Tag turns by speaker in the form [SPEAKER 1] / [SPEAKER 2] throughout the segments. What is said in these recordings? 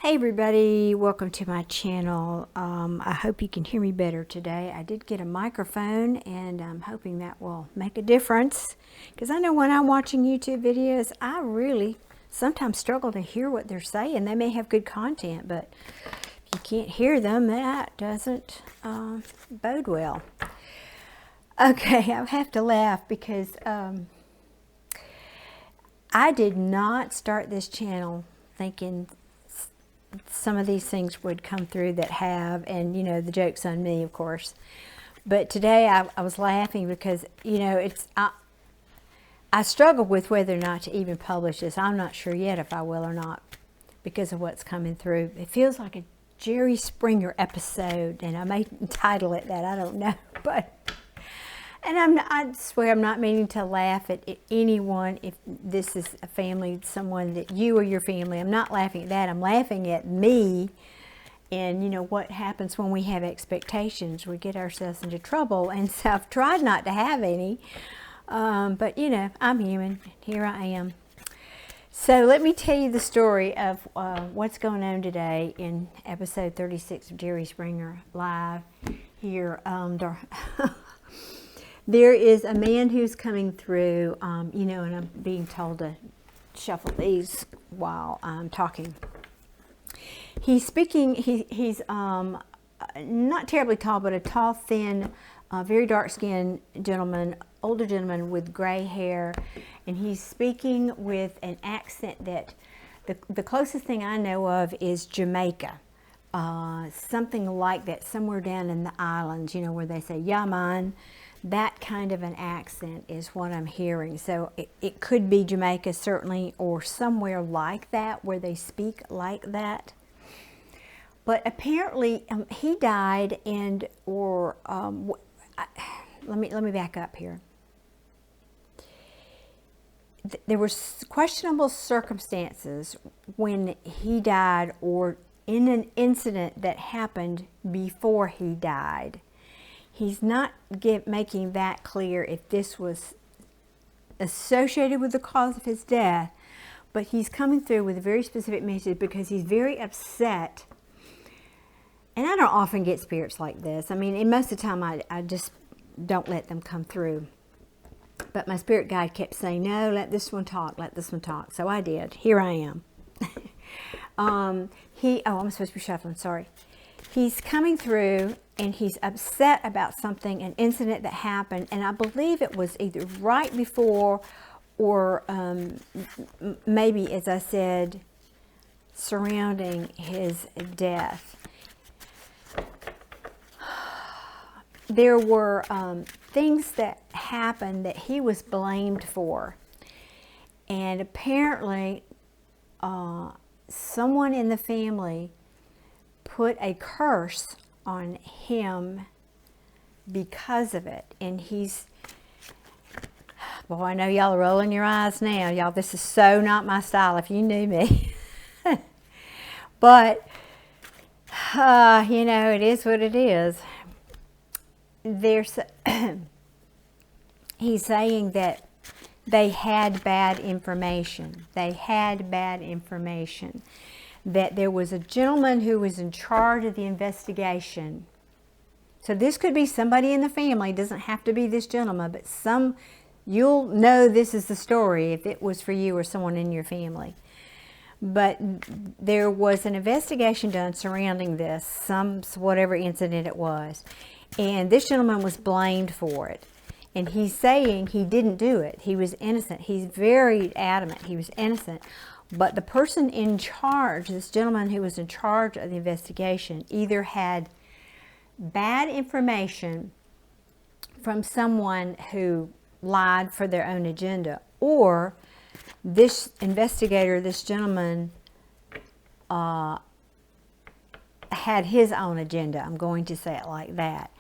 [SPEAKER 1] Hey everybody, welcome to my channel. I hope you can hear me better today. I did get a microphone and I'm hoping that will make a difference, because I know when I'm watching YouTube videos I really sometimes struggle to hear what they're saying. They may have good content, but if you can't hear them, that doesn't bode well. Okay, I have to laugh because I did not start this channel thinking some of these things would come through that have, and you know, the joke's on me, of course. But today I was laughing because, you know, I struggle with whether or not to even publish this. I'm not sure yet if I will or not because of what's coming through. It feels like a Jerry Springer episode, and I may title it that, I don't know. But and I swear I'm not meaning to laugh at anyone if this is a family, someone that you or your family. I'm not laughing at that. I'm laughing at me and, you know, what happens when we have expectations. We get ourselves into trouble. And so I've tried not to have any. But, you know, I'm human. Here I am. So let me tell you the story of what's going on today in episode 36 of Jerry Springer Live here. There is a man who's coming through, you know, and I'm being told to shuffle these while I'm talking. He's speaking, he's not terribly tall, but a tall, thin, very dark-skinned gentleman, older gentleman with gray hair, and he's speaking with an accent that the closest thing I know of is Jamaica. Something like that, somewhere down in the islands, you know, where they say, "Yeah, man." That kind of an accent is what I'm hearing. So it could be Jamaica, certainly, or somewhere like that where they speak like that. But apparently he died, and let me back up here. There were questionable circumstances when he died, or in an incident that happened before he died. He's not making that clear if this was associated with the cause of his death, but he's coming through with a very specific message because he's very upset. And I don't often get spirits like this. I mean, most of the time I just don't let them come through. But my spirit guide kept saying, "No, let this one talk, let this one talk." So I did. Here I am. I'm supposed to be shuffling, sorry. He's coming through and he's upset about something, an incident that happened, and I believe it was either right before or maybe, as I said, surrounding his death. There were things that happened that he was blamed for, and apparently someone in the family put a curse on him because of it. And boy, I know y'all are rolling your eyes now. Y'all, this is so not my style if you knew me. But, you know, it is what it is. He's saying that they had bad information. They had bad information. That there was a gentleman who was in charge of the investigation. So this could be somebody in the family. It doesn't have to be this gentleman, but you'll know this is the story if it was for you or someone in your family. But there was an investigation done surrounding this, whatever incident it was. And this gentleman was blamed for it. And he's saying he didn't do it. He was innocent. He's very adamant he was innocent. But the person in charge, this gentleman who was in charge of the investigation, either had bad information from someone who lied for their own agenda, or this investigator, this gentleman, had his own agenda. I'm going to say it like that.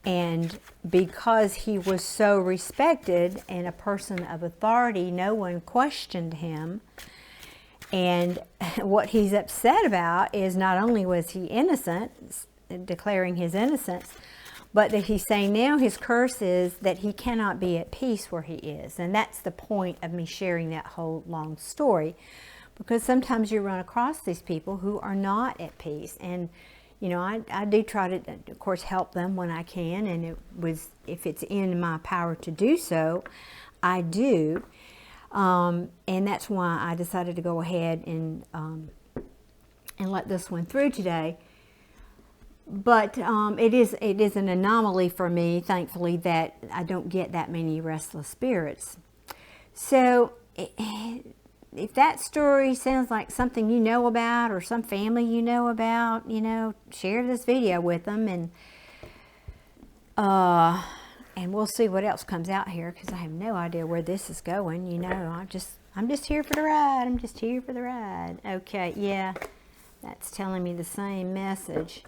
[SPEAKER 1] And because he was so respected and a person of authority, no one questioned him. And what he's upset about is not only was he innocent, declaring his innocence, but that he's saying now his curse is that he cannot be at peace where he is. And that's the point of me sharing that whole long story. because sometimes you run across these people who are not at peace. And you know, I do try to, of course, help them when I can, and if it's in my power to do so, I do. And that's why I decided to go ahead and let this one through today. But it is an anomaly for me, thankfully, that I don't get that many restless spirits. So if that story sounds like something you know about, or some family you know about, you know, share this video with them, and we'll see what else comes out here, because I have no idea where this is going. You know, I'm just here for the ride. I'm just here for the ride. Okay, yeah, that's telling me the same message.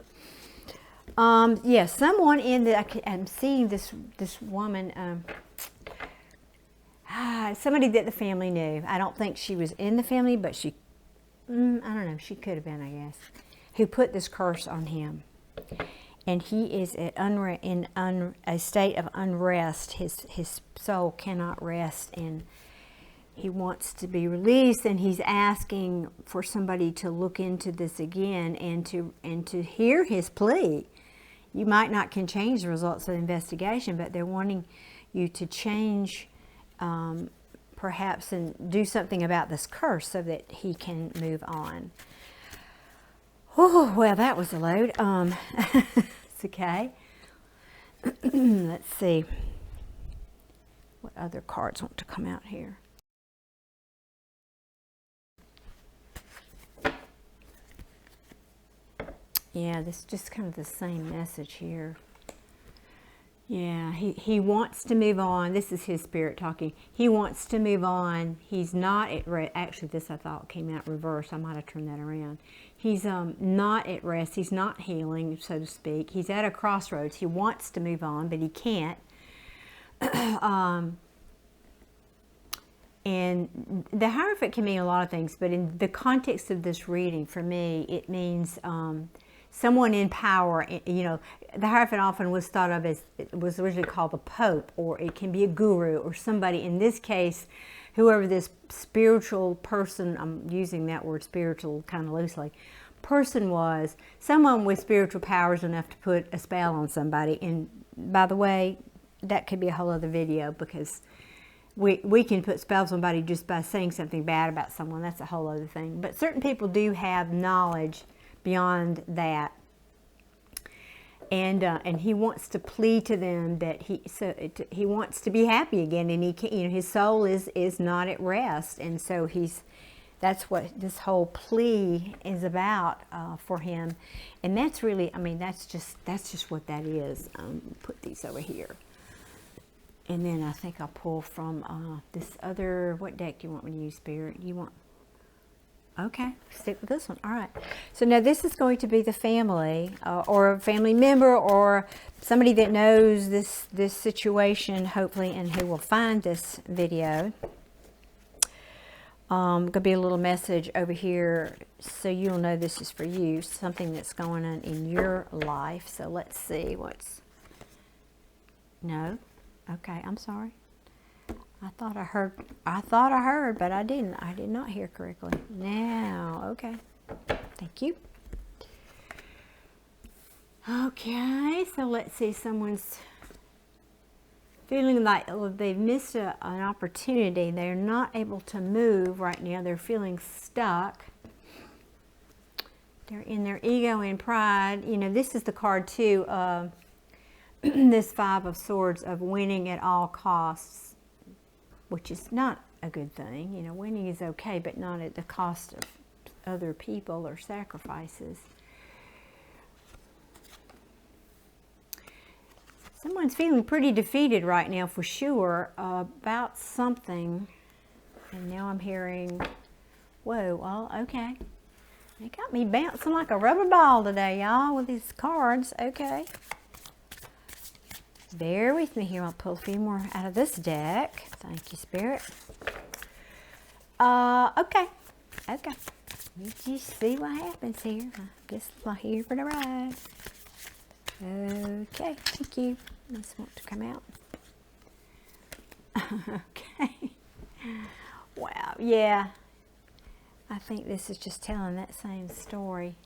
[SPEAKER 1] Yeah, someone in the, I'm seeing this woman, somebody that the family knew. I don't think she was in the family, but she, I don't know, she could have been, I guess, who put this curse on him. And he is in a state of unrest. His soul cannot rest, and he wants to be released, and he's asking for somebody to look into this again and to hear his plea. You might not can change the results of the investigation, but they're wanting you to change, perhaps, and do something about this curse so that he can move on. Oh, well, that was a load. It's okay. Let's see what other cards want to come out here. Yeah, this is just kind of the same message here. Yeah, he wants to move on. This is his spirit talking. He wants to move on. He's not at rest. Actually, this I thought came out reversed. I might have turned that around. He's not at rest. He's not healing, so to speak. He's at a crossroads. He wants to move on, but he can't. And the Hierophant can mean a lot of things, but in the context of this reading, for me, it means someone in power. You know, the Hierophant often was thought of as, it was originally called the Pope, or it can be a guru or somebody. In this case, whoever this spiritual person, I'm using that word spiritual kind of loosely, person was, someone with spiritual powers enough to put a spell on somebody. And by the way, that could be a whole other video, because we can put spells on somebody just by saying something bad about someone. That's a whole other thing. But certain people do have knowledge beyond that. And he wants to plead to them that he wants to be happy again, and he can't, you know, his soul is not at rest, and so that's what this whole plea is about for him. And that's really, I mean, that's just what that is. Put these over here, and then I think I'll pull from this other. What deck do you want me to use, Spirit? You want? Okay, stick with this one. All right. So now this is going to be the family, or a family member, or somebody that knows this situation, hopefully, and who will find this video. Going to be a little message over here, so you'll know this is for you, something that's going on in your life. So let's see what's. No. Okay, I'm sorry. I thought I heard, but I didn't. I did not hear correctly. Now, okay. Thank you. Okay, so let's see. Someone's feeling like they've missed an opportunity. They're not able to move right now. They're feeling stuck. They're in their ego and pride. You know, this is the card too. This Five of Swords, of winning at all costs, which is not a good thing. You know, winning is okay, but not at the cost of other people or sacrifices. Someone's feeling pretty defeated right now, for sure, about something. And now I'm hearing, whoa, well, okay. They got me bouncing like a rubber ball today, y'all, with these cards. Okay. Bear with me here. I'll pull a few more out of this deck. Thank you, Spirit. Okay. Okay. We just see what happens here. I guess I'm here for the ride. Okay. Thank you. This want to come out. Okay. Wow. Yeah. I think this is just telling that same story,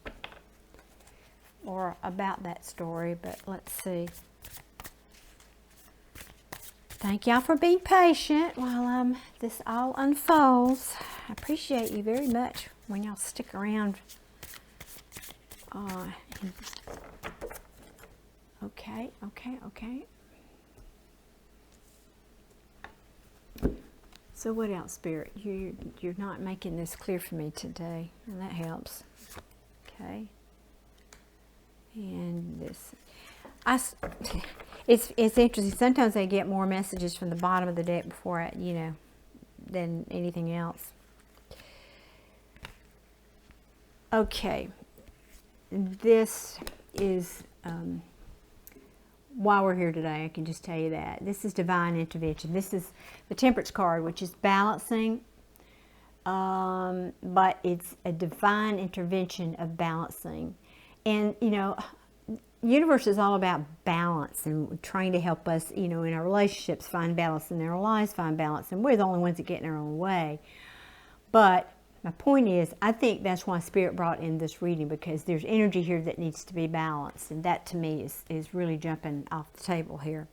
[SPEAKER 1] or about that story, but let's see. Thank y'all for being patient while this all unfolds. I appreciate you very much when y'all stick around. Okay. So what else, Spirit? You're not making this clear for me today, and that helps. Okay. And this, it's interesting. Sometimes I get more messages from the bottom of the deck before than anything else. Okay. This is, while we're here today, I can just tell you that. This is divine intervention. This is the Temperance card, which is balancing, but it's a divine intervention of balancing. And, universe is all about balance and trying to help us, in our relationships find balance, in our lives find balance, and we're the only ones that get in our own way. But my point is, I think that's why Spirit brought in this reading, because there's energy here that needs to be balanced, and that to me is really jumping off the table here.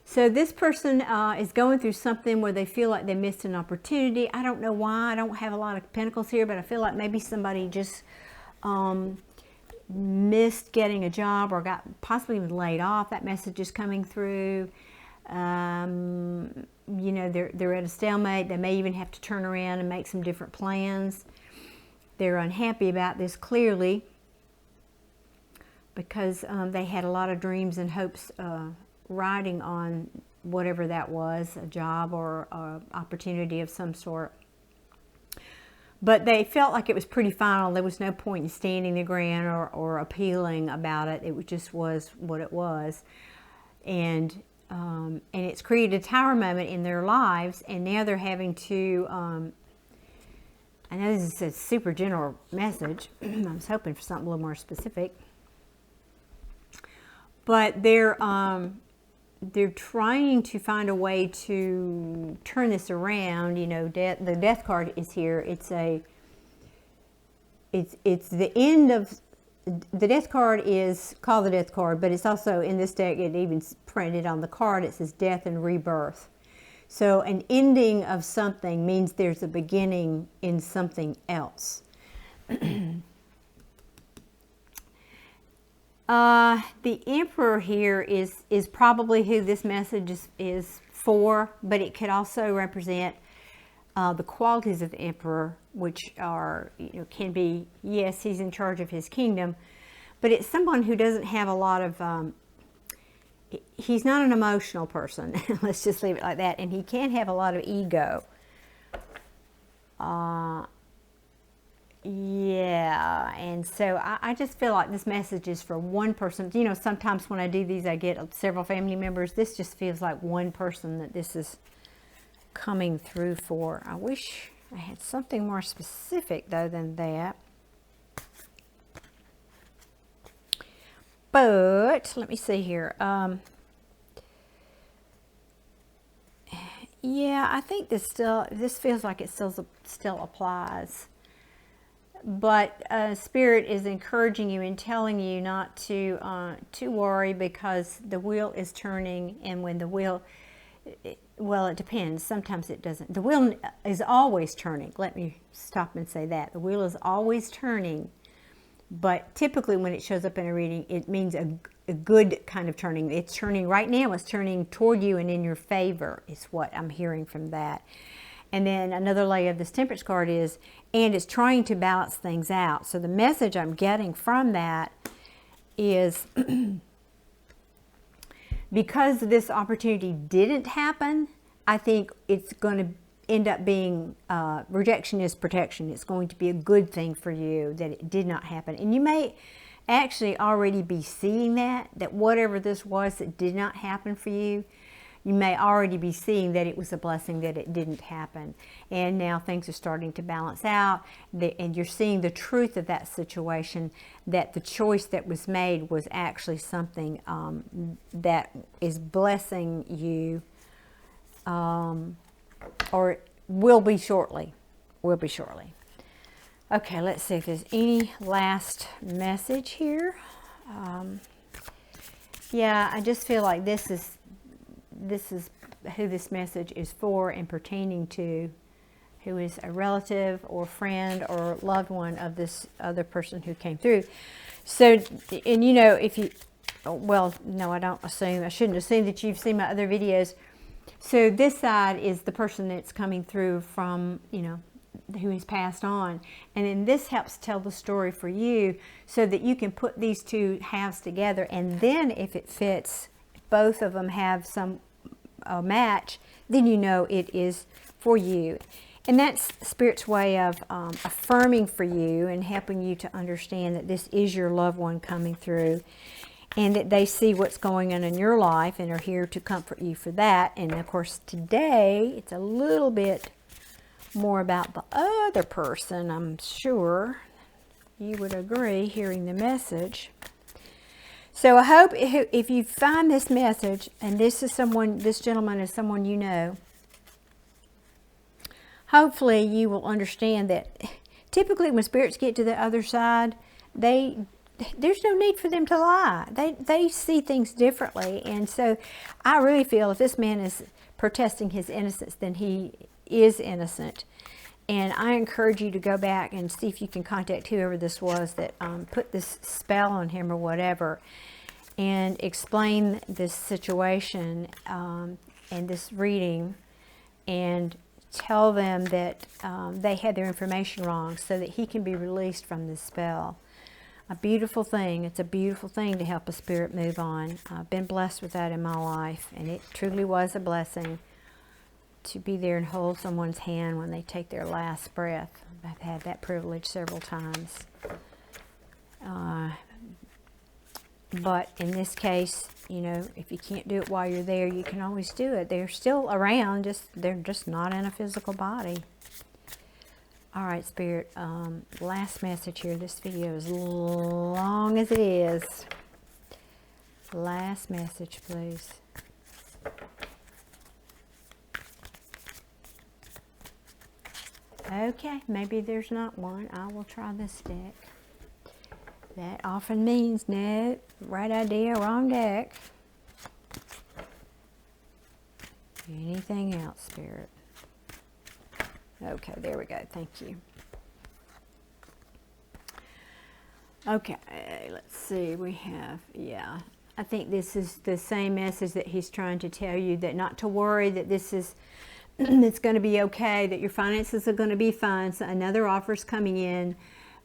[SPEAKER 1] So this person is going through something where they feel like they missed an opportunity. I don't know why. I don't have a lot of pentacles here, but I feel like maybe somebody just missed getting a job, or got possibly even laid off. That message is coming through. They're at a stalemate. They may even have to turn around and make some different plans. They're unhappy about this, clearly, because they had a lot of dreams and hopes riding on whatever that was, a job or opportunity of some sort. But they felt like it was pretty final. There was no point in standing their ground or appealing about it. It just was what it was. And it's created a tower moment in their lives, and now they're having to, I know this is a super general message. I was hoping for something a little more specific. But they're trying to find a way to turn this around. The Death card is here. It's the end of, the Death card is called the Death card, but it's also in this deck, it even printed on the card, it says death and rebirth. So an ending of something means there's a beginning in something else. The Emperor here is probably who this message is for, but it could also represent the qualities of the Emperor, which are, can be, yes, he's in charge of his kingdom, but it's someone who doesn't have a lot of, he's not an emotional person, let's just leave it like that, and he can have a lot of ego. Yeah, and so I just feel like this message is for one person. Sometimes when I do these, I get several family members. This just feels like one person that this is coming through for. I wish I had something more specific, though, than that. But let me see here. Yeah, I think this feels like it still applies. But Spirit is encouraging you and telling you not to worry, because the wheel is turning, and when the wheel, well, it depends. Sometimes it doesn't. The wheel is always turning. Let me stop and say that. The wheel is always turning, but typically when it shows up in a reading, it means a good kind of turning. It's turning right now. It's turning toward you and in your favor is what I'm hearing from that. And then another layer of this Temperance card is, and it's trying to balance things out. So the message I'm getting from that is, because this opportunity didn't happen, I think it's going to end up being, rejection is protection. It's going to be a good thing for you that it did not happen. And you may actually already be seeing that whatever this was that did not happen for you, you may already be seeing that it was a blessing that it didn't happen. And now things are starting to balance out, and you're seeing the truth of that situation, that the choice that was made was actually something that is blessing you, or will be shortly. Okay, let's see if there's any last message here. Yeah, I just feel like this is who this message is for and pertaining to, who is a relative or friend or loved one of this other person who came through. So, and you know, if you, well, no, I shouldn't assume that you've seen my other videos. So this side is the person that's coming through from, you know, who has passed on. And then this helps tell the story for you so that you can put these two halves together. And then if it fits, both of them have some match, then you know it is for you. And that's Spirit's way of affirming for you and helping you to understand that this is your loved one coming through, and that they see what's going on in your life and are here to comfort you for that. And of course today it's a little bit more about the other person. I'm sure you would agree hearing the message. So I hope if you find this message, and this gentleman is someone you know, hopefully you will understand that typically when spirits get to the other side, there's no need for them to lie. They see things differently. And so I really feel if this man is protesting his innocence, then he is innocent. And I encourage you to go back and see if you can contact whoever this was that put this spell on him or whatever, and explain this situation and this reading, and tell them that they had their information wrong so that he can be released from this spell. A beautiful thing. It's a beautiful thing to help a spirit move on. I've been blessed with that in my life, and it truly was a blessing to be there and hold someone's hand when they take their last breath. I've had that privilege several times. But in this case, you know, if you can't do it while you're there, you can always do it. They're still around, they're just not in a physical body. All right, Spirit, last message here. This video is long as it is. Last message, please. Okay, maybe there's not one. I will try this deck. That often means no, right idea, wrong deck. Anything else, Spirit? Okay, there we go. Thank you. Okay, let's see. We have, yeah. I think this is the same message that he's trying to tell you, that not to worry, that this is, it's going to be okay, that your finances are going to be fine. So another offer's coming in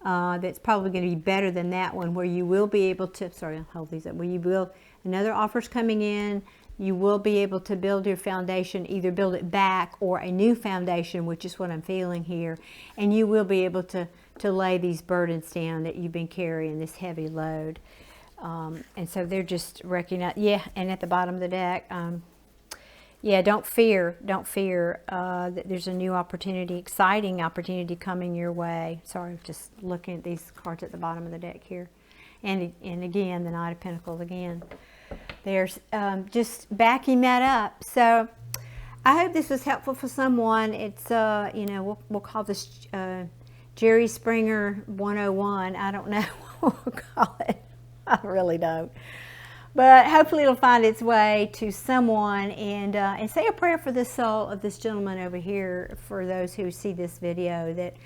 [SPEAKER 1] that's probably going to be better than that one, where you will be able to, sorry, I'll hold these up, where you will, another offer's coming in. You will be able to build your foundation, either build it back or a new foundation, which is what I'm feeling here. And you will be able to lay these burdens down that you've been carrying, this heavy load. And so they're just recognizing, yeah, and at the bottom of the deck, yeah, don't fear that there's a new opportunity, exciting opportunity coming your way. Sorry, just looking at these cards at the bottom of the deck here. And again, the Knight of Pentacles again. There's just backing that up. So I hope this was helpful for someone. It's, you know, we'll call this Jerry Springer 101. I don't know what we'll call it. I really don't. But hopefully it'll find its way to someone, and say a prayer for the soul of this gentleman over here, for those who see this video, that,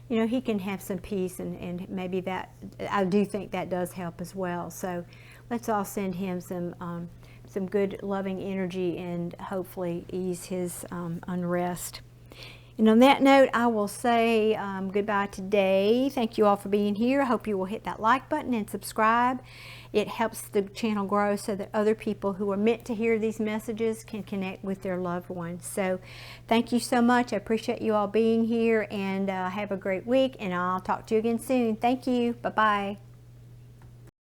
[SPEAKER 1] you know, he can have some peace, and maybe that, I do think that does help as well. So let's all send him some good loving energy and hopefully ease his unrest. And on that note, I will say goodbye today. Thank you all for being here. I hope you will hit that like button and subscribe. It helps the channel grow so that other people who are meant to hear these messages can connect with their loved ones. So thank you so much. I appreciate you all being here, and have a great week, and I'll talk to you again soon. Thank you. Bye-bye.